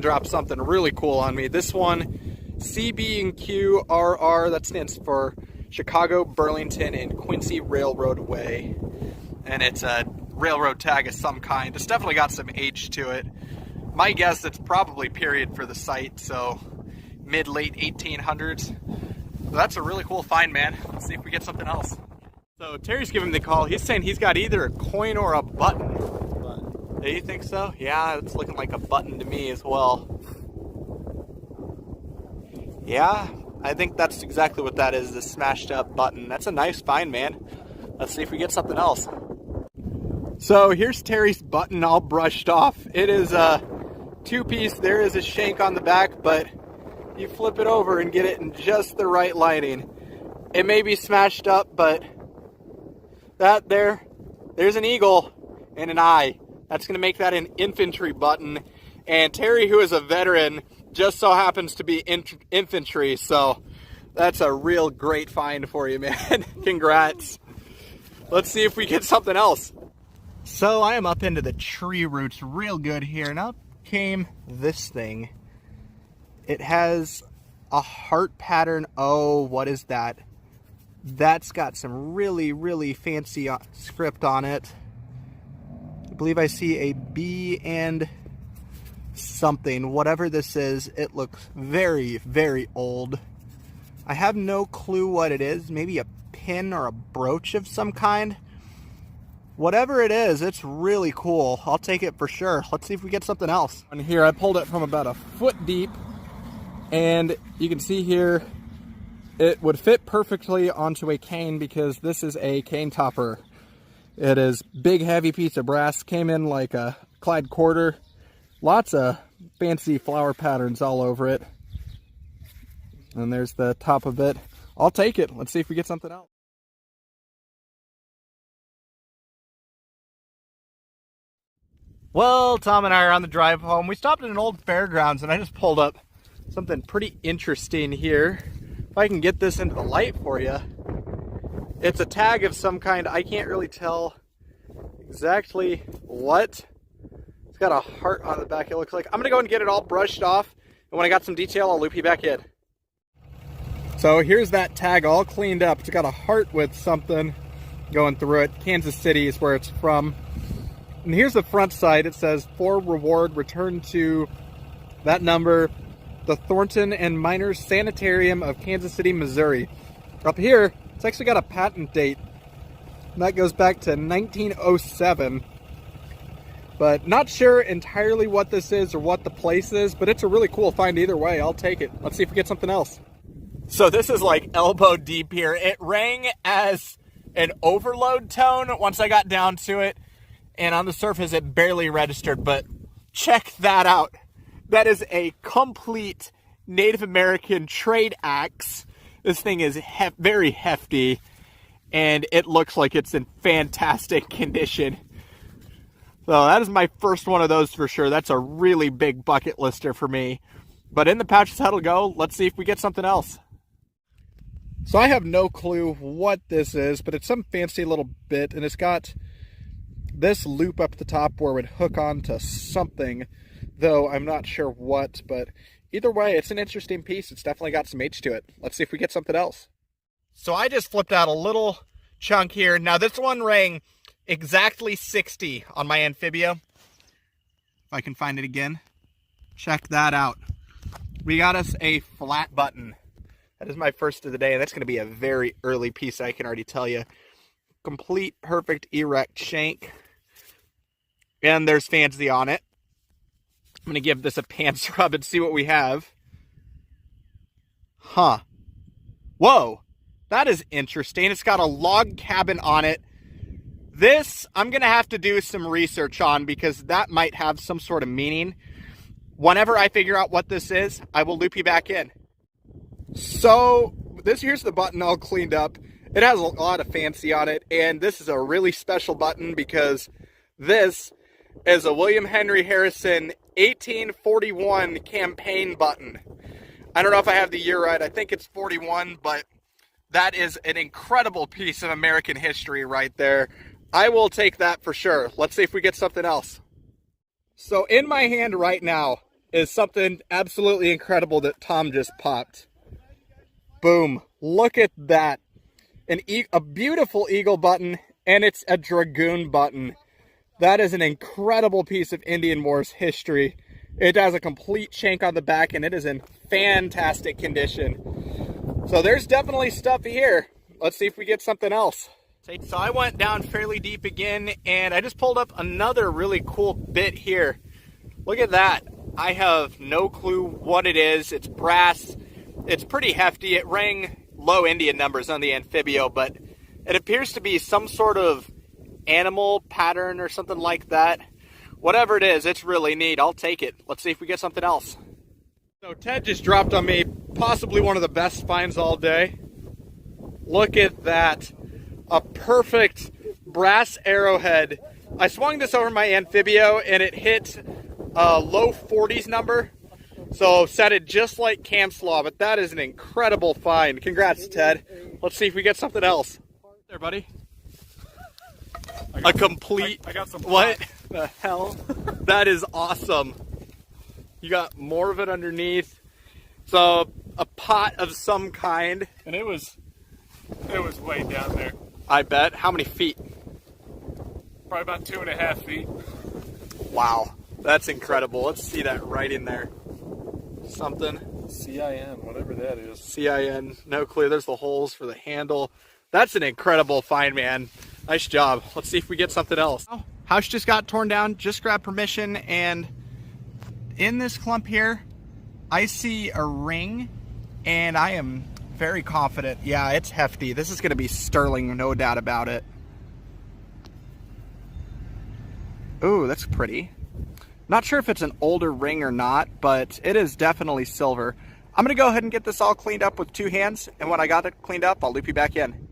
dropped something really cool on me. This one, CB&QRR, that stands for Chicago, Burlington, and Quincy Railroad Way. And it's a railroad tag of some kind. It's definitely got some age to it. My guess, it's probably period for the site, so mid-late 1800s. So that's a really cool find, man. Let's see if we get something else. So Terry's giving me the call. He's saying he's got either a coin or a button. Do you think so? Yeah, it's looking like a button to me as well. Yeah, I think that's exactly what that is, this smashed up button. That's a nice find, man. Let's see if we get something else. So here's Terry's button all brushed off. It is a two-piece. There is a shank on the back, but you flip it over and get it in just the right lighting. It may be smashed up, but there's an eagle and an eye. That's going to make that an infantry button. And Terry, who is a veteran, just so happens to be infantry. So that's a real great find for you, man. Congrats. Let's see if we get something else. So I am up into the tree roots real good here. And up came this thing. It has a heart pattern. Oh, what is that? That's got some really, really fancy script on it. I believe I see a B and something. Whatever this is, it looks very, very old. I have no clue what it is. Maybe a pin or a brooch of some kind. Whatever it is, it's really cool. I'll take it for sure. Let's see if we get something else. And here, I pulled it from about a foot deep. And you can see here, it would fit perfectly onto a cane because this is a cane topper. It is big, heavy piece of brass. Came in like a Clyde quarter. Lots of fancy flower patterns all over it. And there's the top of it. I'll take it. Let's see if we get something else. Well, Tom and I are on the drive home. We stopped at an old fairgrounds and I just pulled up something pretty interesting here. If I can get this into the light for you. It's a tag of some kind. I can't really tell exactly what. It's got a heart on the back, it looks like. I'm gonna go and get it all brushed off. And when I got some detail, I'll loop you back in. So here's that tag all cleaned up. It's got a heart with something going through it. Kansas City is where it's from. And here's the front side. It says, for reward, return to that number, the Thornton and Miners Sanitarium of Kansas City, Missouri. Up here, it's actually got a patent date. And that goes back to 1907. But not sure entirely what this is or what the place is, but it's a really cool find either way. I'll take it. Let's see if we get something else. So this is like elbow deep here. It rang as an overload tone once I got down to it. And on the surface, it barely registered, but check that out. That is a complete Native American trade axe. This thing is very hefty, and it looks like it's in fantastic condition. So that is my first one of those for sure. That's a really big bucket lister for me. But in the pouch is how it'll go. Let's see if we get something else. So I have no clue what this is, but it's some fancy little bit, and it's got this loop up the top where it would hook onto something, though I'm not sure what, but either way, it's an interesting piece. It's definitely got some age to it. Let's see if we get something else. So I just flipped out a little chunk here. Now this one rang exactly 60 on my Amphibia. If I can find it again. Check that out. We got us a flat button. That is my first of the day, and that's going to be a very early piece, I can already tell you. Complete, perfect, erect shank. And there's fancy on it. I'm going to give this a pants rub and see what we have. Huh. Whoa. That is interesting. It's got a log cabin on it. This, I'm going to have to do some research on because that might have some sort of meaning. Whenever I figure out what this is, I will loop you back in. So, here's the button all cleaned up. It has a lot of fancy on it, and this is a really special button because this is a William Henry Harrison 1841 campaign button. I don't know if I have the year right. I think it's 41, but that is an incredible piece of American history right there. I will take that for sure. Let's see if we get something else. So in my hand right now is something absolutely incredible that Tom just popped. Boom. Look at that. A beautiful eagle button, and it's a dragoon button. That is an incredible piece of Indian Wars history. It has a complete shank on the back, and it is in fantastic condition. So there's definitely stuff here. Let's see if we get something else. So I went down fairly deep again, and I just pulled up another really cool bit here. Look at that. I have no clue what it is. It's brass. It's pretty hefty. It rang low Indian numbers on the amphibio, but it appears to be some sort of animal pattern or something like that. Whatever it is, it's really neat. I'll take it. Let's see if we get something else. So Ted just dropped on me possibly one of the best finds all day. Look at that. A perfect brass arrowhead. I swung this over my amphibio and it hit a low 40s number. So set it just like cam slaw, but that is an incredible find. Congrats, Ted. Let's see if we get something else. There, buddy. I got some. What the hell? That is awesome. You got more of it underneath. So a pot of some kind. And it was way down there. I bet. How many feet? Probably about 2.5 feet. Wow, that's incredible. Let's see that right in there. Something. CIN, whatever that is. CIN, no clue. There's the holes for the handle. That's an incredible find, man. Nice job. Let's see if we get something else. House just got torn down, just grabbed permission, and in this clump here, I see a ring, and I am very confident. Yeah, it's hefty. This is going to be sterling, no doubt about it. Ooh, that's pretty. Not sure if it's an older ring or not, but it is definitely silver. I'm going to go ahead and get this all cleaned up with 2 hands, and when I got it cleaned up, I'll loop you back in.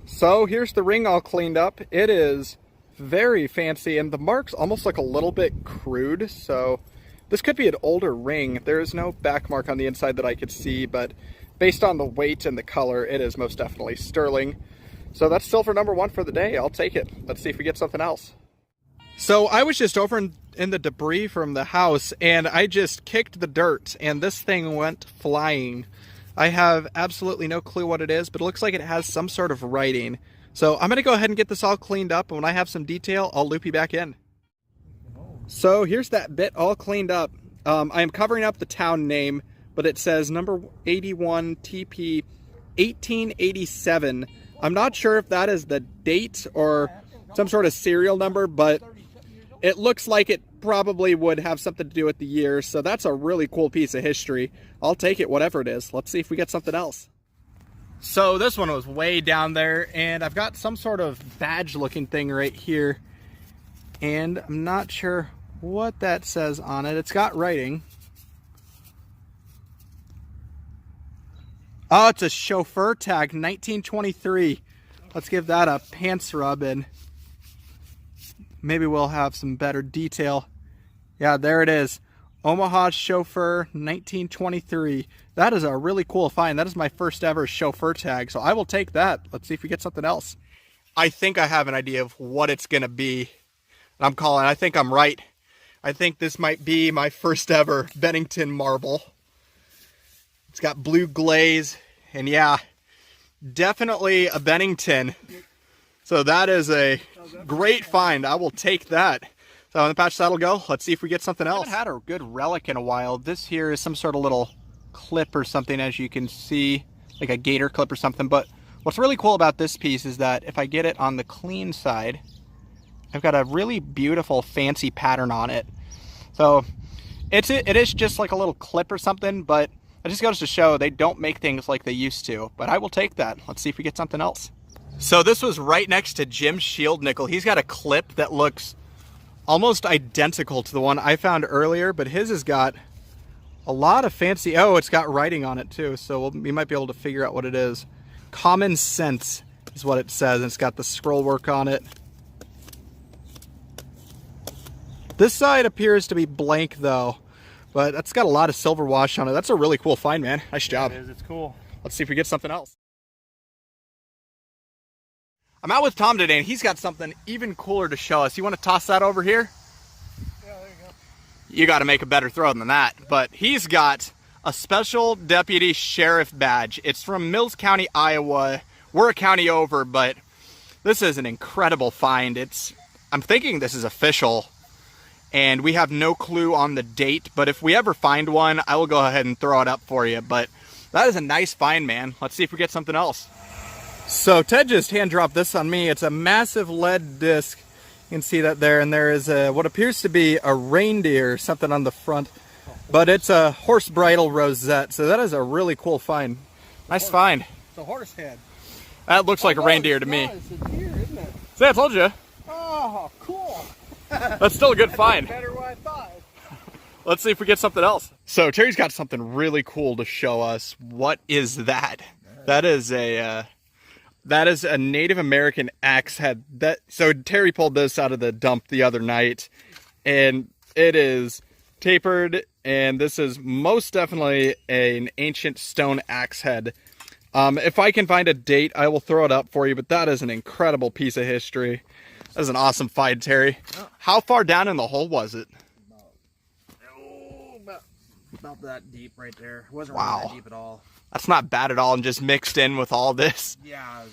So here's the ring all cleaned up. It is very fancy, and the marks almost look a little bit crude, so this could be an older ring. There is no back mark on the inside that I could see, but based on the weight and the color, it is most definitely sterling. So that's silver number 1 for the day. I'll take it. Let's see if we get something else. So I was just over in the debris from the house, and I just kicked the dirt, and this thing went flying. I have absolutely no clue what it is, but it looks like it has some sort of writing. So I'm going to go ahead and get this all cleaned up, and when I have some detail, I'll loop you back in. So here's that bit all cleaned up. I am covering up the town name, but it says number 81 TP 1887. I'm not sure if that is the date or some sort of serial number, but it looks like it probably would have something to do with the year, so that's a really cool piece of history. I'll take it, whatever it is. Let's see if we get something else. So this one was way down there, and I've got some sort of badge-looking thing right here, and I'm not sure what that says on it. It's got writing. Oh, it's a Chauffeur tag, 1923. Let's give that a pants rub and maybe we'll have some better detail. Yeah, there it is. Omaha Chauffeur 1923. That is a really cool find. That is my first ever Chauffeur tag, so I will take that. Let's see if we get something else. I think I have an idea of what it's going to be. I'm calling. I think I'm right. I think this might be my first ever Bennington marble. It's got blue glaze, and yeah, definitely a Bennington. So that is a great find. I will take that. So on the patch that'll go. Let's see if we get something else. I haven't had a good relic in a while. This here is some sort of little clip or something, as you can see, like a gator clip or something. But what's really cool about this piece is that if I get it on the clean side, I've got a really beautiful fancy pattern on it. So it is just like a little clip or something, but it just goes to show they don't make things like they used to. But I will take that. Let's see if we get something else. So this was right next to Jim's shield nickel. He's got a clip that looks almost identical to the one I found earlier, but his has got a lot of fancy, oh, it's got writing on it too, so we might be able to figure out what it is. Common Sense is what it says, and it's got the scroll work on it. This side appears to be blank though, but that's got a lot of silver wash on it. That's a really cool find, man. Nice job. It is, it's cool. Let's see if we get something else. I'm out with Tom today, and he's got something even cooler to show us. You want to toss that over here? Yeah, there you go. you got to make a better throw than that. But he's got a special deputy sheriff badge. It's from Mills County, Iowa. We're a county over, but this is an incredible find. I'm thinking this is official, and we have no clue on the date, but if we ever find one, I will go ahead and throw it up for you. But that is a nice find, man. Let's see if we get something else. So Ted just hand dropped this on me. It's a massive lead disc. You can see that there, and there is what appears to be a reindeer, something on the front, but it's a horse bridle rosette. So that is a really cool find. Nice find. It's a horse head. That looks like a reindeer to me. It's a deer, isn't it? See, I told you. Oh, cool. That's still a good find. Better than what I thought. Let's see if we get something else. So Terry's got something really cool to show us. What is that? That is a Native American axe head. So Terry pulled this out of the dump the other night, and it is tapered, and this is most definitely an ancient stone axe head. If I can find a date, I will throw it up for you, but that is an incredible piece of history. That is an awesome find, Terry. How far down in the hole was it? About that deep right there. It wasn't Wow. really that deep at all. That's not bad at all, and just mixed in with all this Yeah.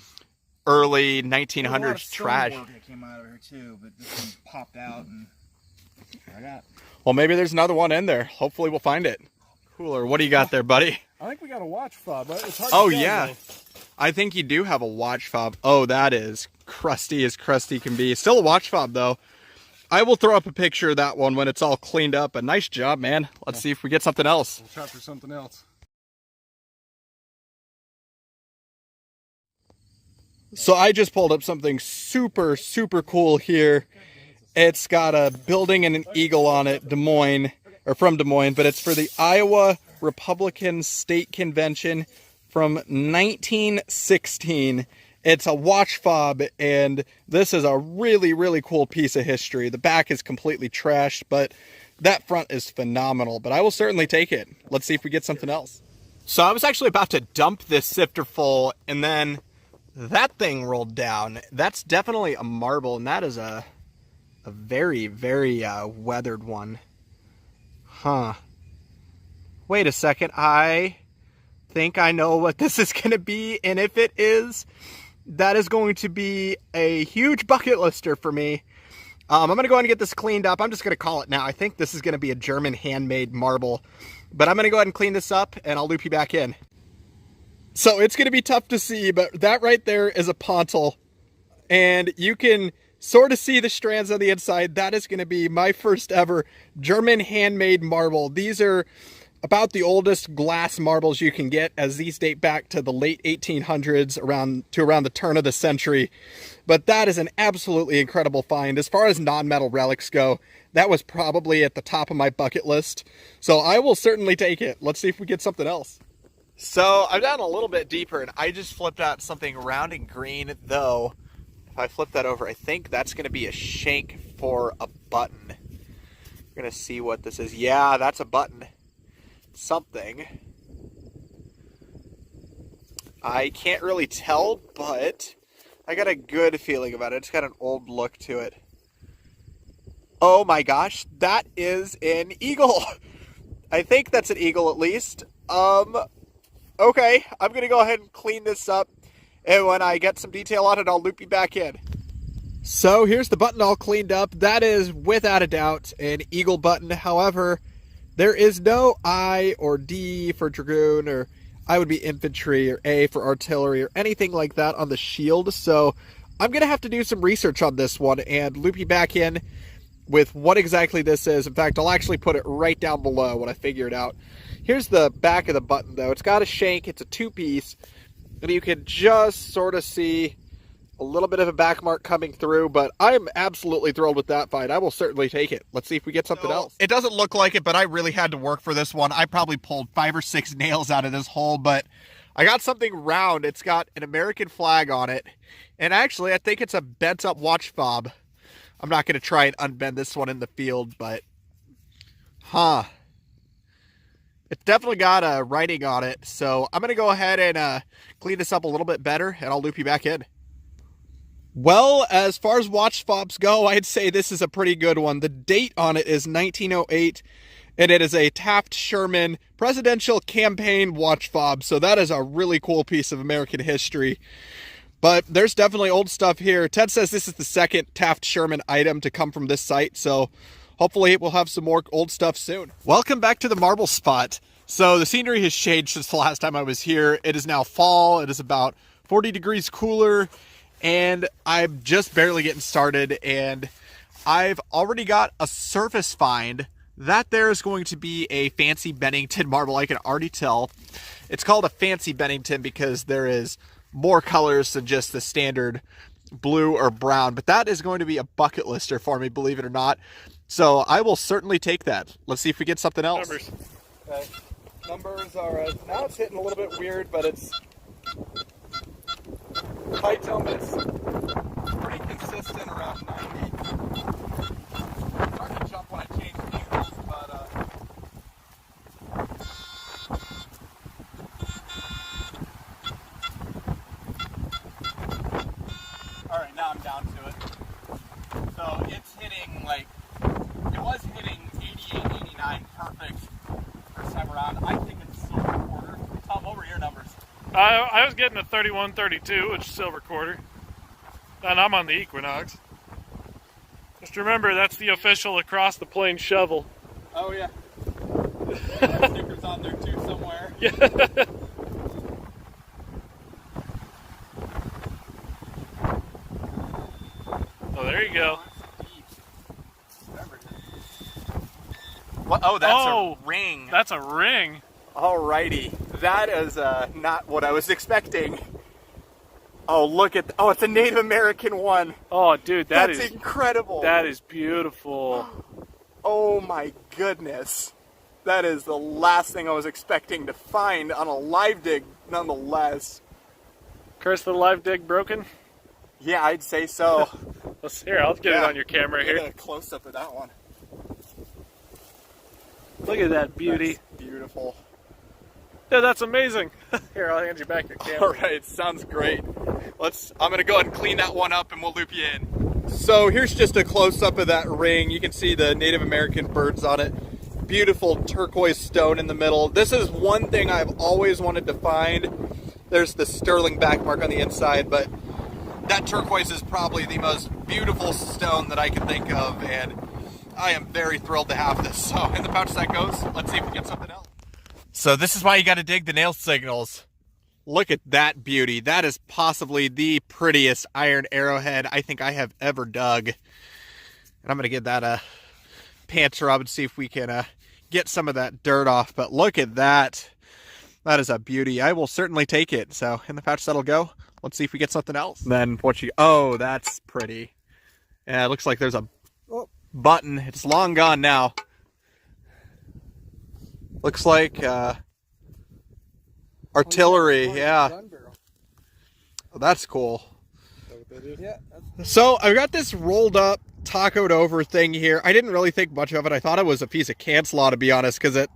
early There was a lot 1900s of trash. stonework that came out of here too, but this one popped out, and I got. Well, maybe there's another one in there. Hopefully we'll find it. Cooler. What do you got there, buddy? I think we got a watch fob. It's hard Oh, to tell, yeah. though. I think you do have a watch fob. Oh, that is crusty as crusty can be. Still a watch fob, though. I will throw up a picture of that one when it's all cleaned up. A nice job, man. Let's see if we get something else. We'll try for something else. So I just pulled up something super, super cool here. It's got a building and an eagle on it, Des Moines, or from Des Moines, but it's for the Iowa Republican State Convention from 1916. It's a watch fob, and this is a really, really cool piece of history. The back is completely trashed, but that front is phenomenal. But I will certainly take it. Let's see if we get something else. So I was actually about to dump this sifter full, and then that thing rolled down. That's definitely a marble, and that is a very, very weathered one. Huh. Wait a second. I think I know what this is going to be, and if it is, that is going to be a huge bucket lister for me. I'm going to go ahead and get this cleaned up. I'm just going to call it now. I think this is going to be a German handmade marble, but I'm going to go ahead and clean this up, and I'll loop you back in. So it's going to be tough to see, but that right there is a pontil, and you can sort of see the strands on the inside. That is going to be my first ever German handmade marble. These are about the oldest glass marbles you can get, as these date back to the late 1800s, around the turn of the century. But that is an absolutely incredible find. As far as non-metal relics go, that was probably at the top of my bucket list. So I will certainly take it. Let's see if we get something else. So I'm down a little bit deeper, and I just flipped out something round and green, though. If I flip that over, I think that's going to be a shank for a button. We're going to see what this is. Yeah, that's a button. Something. I can't really tell, but I got a good feeling about it. It's got an old look to it. Oh my gosh, that is an eagle. I think that's an eagle at least. Okay, I'm going to go ahead and clean this up, and when I get some detail on it, I'll loop you back in. So here's the button all cleaned up. That is, without a doubt, an eagle button. However, there is no I or D for dragoon, or I would be infantry, or A for artillery, or anything like that on the shield. So I'm going to have to do some research on this one and loop you back in with what exactly this is. In fact, I'll actually put it right down below when I figure it out. Here's the back of the button, though. It's got a shank. It's a two-piece, and you can just sort of see a little bit of a back mark coming through, but I'm absolutely thrilled with that find. I will certainly take it. Let's see if we get something else. It doesn't look like it, but I really had to work for this one. I probably pulled 5 or 6 nails out of this hole, but I got something round. It's got an American flag on it, and actually, I think it's a bent-up watch fob. I'm not going to try and unbend this one in the field, but it's definitely got a writing on it, so I'm going to go ahead and clean this up a little bit better, and I'll loop you back in. Well, as far as watch fobs go, I'd say this is a pretty good one. The date on it is 1908, and it is a Taft Sherman presidential campaign watch fob. So that is a really cool piece of American history. But there's definitely old stuff here. Ted says this is the second Taft Sherman item to come from this site, so hopefully we'll have some more old stuff soon. Welcome back to the marble spot. So the scenery has changed since the last time I was here. It is now fall. It is about 40 degrees cooler, and I'm just barely getting started, and I've already got a surface find. That there is going to be a fancy Bennington marble. I can already tell. It's called a fancy Bennington because there is more colors than just the standard blue or brown, but that is going to be a bucket lister for me, believe it or not. So I will certainly take that. Let's see if we get something else. Numbers. Okay. Numbers are, now it's hitting a little bit weird, but it's high tone is pretty consistent around 90. It's hard to jump when I change angles, but all right, now I'm down to it. So it's hitting like, it was hitting 88, 89 perfect first time around. I think it's silver quarter. Tom, what were your numbers? I was getting a 31, 32, which is silver quarter. And I'm on the Equinox. Just remember, that's the official across the plane shovel. Oh, yeah. Stickers on there too somewhere. Yeah. Oh, there you go. What? Oh, that's a ring. That's a ring. Alrighty. That is not what I was expecting. Oh, look at... Oh, it's a Native American one. Oh, dude, That's incredible. That is beautiful. Oh, my goodness. That is the last thing I was expecting to find on a live dig, nonetheless. Curse the live dig broken? Yeah, I'd say so. Let's here. I'll get it on your camera here. Get a close-up of that one. Look at that beauty. That's beautiful. Yeah, that's amazing. Here, I'll hand you back your camera. All right, sounds great. I'm gonna go ahead and clean that one up and we'll loop you in. So here's just a close-up of that ring. You can see the Native American birds on it. Beautiful turquoise stone in the middle. This is one thing I've always wanted to find. There's the sterling back mark on the inside, but that turquoise is probably the most beautiful stone that I can think of, and I am very thrilled to have this. So in the pouch that goes, let's see if we get something else. So this is why you got to dig the nail signals. Look at that beauty. That is possibly the prettiest iron arrowhead I think I have ever dug. And I'm going to get that a pants rub and see if we can get some of that dirt off. But look at that. That is a beauty. I will certainly take it. So in the pouch that'll go. Let's see if we get something else. Then what you... Oh, that's pretty. Yeah, it looks like there's a button. It's long gone now. Looks like artillery, yeah. Oh, that's cool. So I've got this rolled up, tacoed over thing here. I didn't really think much of it. I thought it was a piece of Canslaw, to be honest, because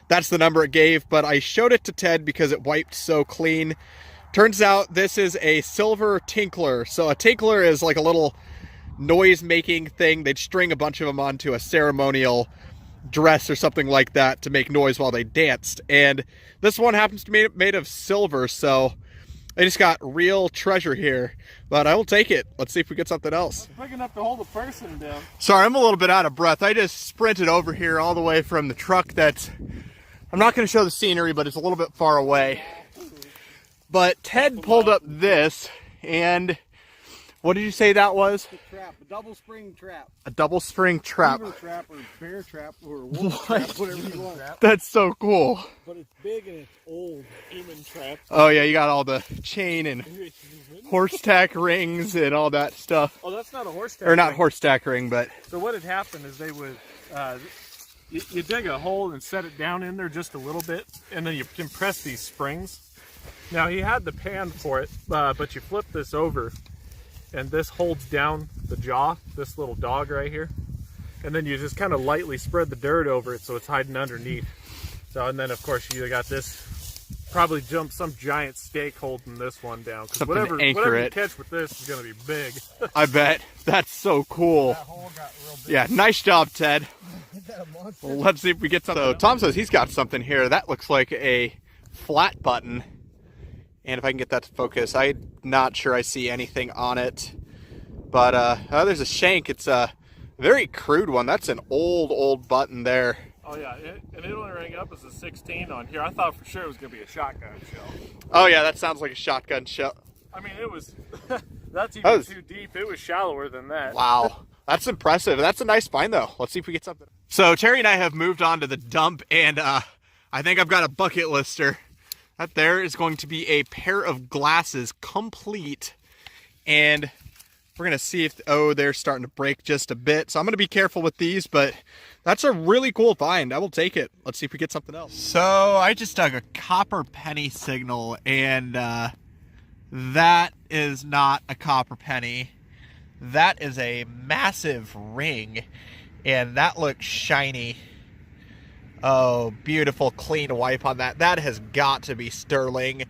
that's the number it gave. But I showed it to Ted because it wiped so clean. Turns out this is a silver tinkler. So a tinkler is like a little noise-making thing. They'd string a bunch of them onto a ceremonial dress or something like that to make noise while they danced. And this one happens to be made of silver, so I just got real treasure here. But I will take it. Let's see if we get something else. Big enough to hold a person down. Sorry, I'm a little bit out of breath. I just sprinted over here all the way from the truck that's... I'm not going to show the scenery, but it's a little bit far away. But Ted pulled up this, and what did you say that was? A trap, a double spring trap. A double spring trap. Beaver trap or bear trap or wolf trap, whatever you want. That's so cool. But it's big and it's old. Human trap. Oh yeah, you got all the chain and horse tack rings and all that stuff. Oh, that's not a horse tack Or not ring. horse tack ring, but... So what had happened is they would, you dig a hole and set it down in there just a little bit, and then you compress these springs. Now he had the pan for it, but you flip this over, and this holds down the jaw, this little dog right here. And then you just kind of lightly spread the dirt over it so it's hiding underneath. So, and then of course you got this probably jump some giant stake holding this one down. 'Cause Something to whatever anchor you it. catch with this is going to be big. I bet. That's so cool. That hole got real big. Yeah, nice job, Ted. Is that a monster? Well, let's see if we get something. So Tom says he's got something here. That looks like a flat button. And if I can get that to focus, I'm not sure I see anything on it. But oh, there's a shank. It's a very crude one. That's an old button there. Oh yeah, and it only rang up as a 16 on here. I thought for sure it was going to be a shotgun shell. Oh yeah, that sounds like a shotgun shell. I mean, it was, that's even too deep. It was shallower than that. Wow, that's impressive. That's a nice find though. Let's see if we get something. So Terry and I have moved on to the dump, and I think I've got a bucket lister. That there is going to be a pair of glasses complete, and we're gonna see if, oh, they're starting to break just a bit. So I'm gonna be careful with these, but that's a really cool find. I will take it. Let's see if we get something else. So I just dug a copper penny signal, and that is not a copper penny. That is a massive ring, and that looks shiny. Oh, beautiful clean wipe on that. That has got to be sterling.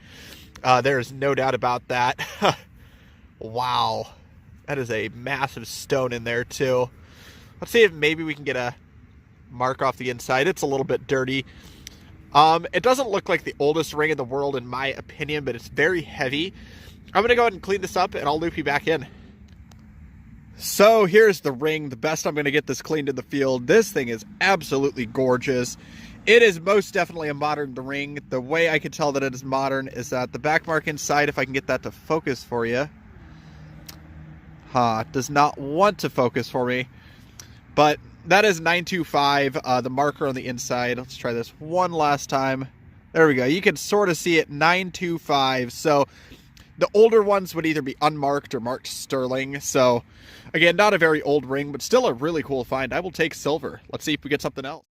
There's no doubt about that. Wow. That is a massive stone in there too. Let's see if maybe we can get a mark off the inside. It's a little bit dirty. It doesn't look like the oldest ring in the world in my opinion, but it's very heavy. I'm going to go ahead and clean this up, and I'll loop you back in. So here's the ring, the best I'm going to get this cleaned in the field. This thing is absolutely gorgeous. It is most definitely a modern ring. The way I can tell that it is modern is that the back mark inside, if I can get that to focus for you. It does not want to focus for me. But that is 925, the marker on the inside. Let's try this one last time. There we go. You can sort of see it, 925. So the older ones would either be unmarked or marked sterling. So again, not a very old ring, but still a really cool find. I will take silver. Let's see if we get something else.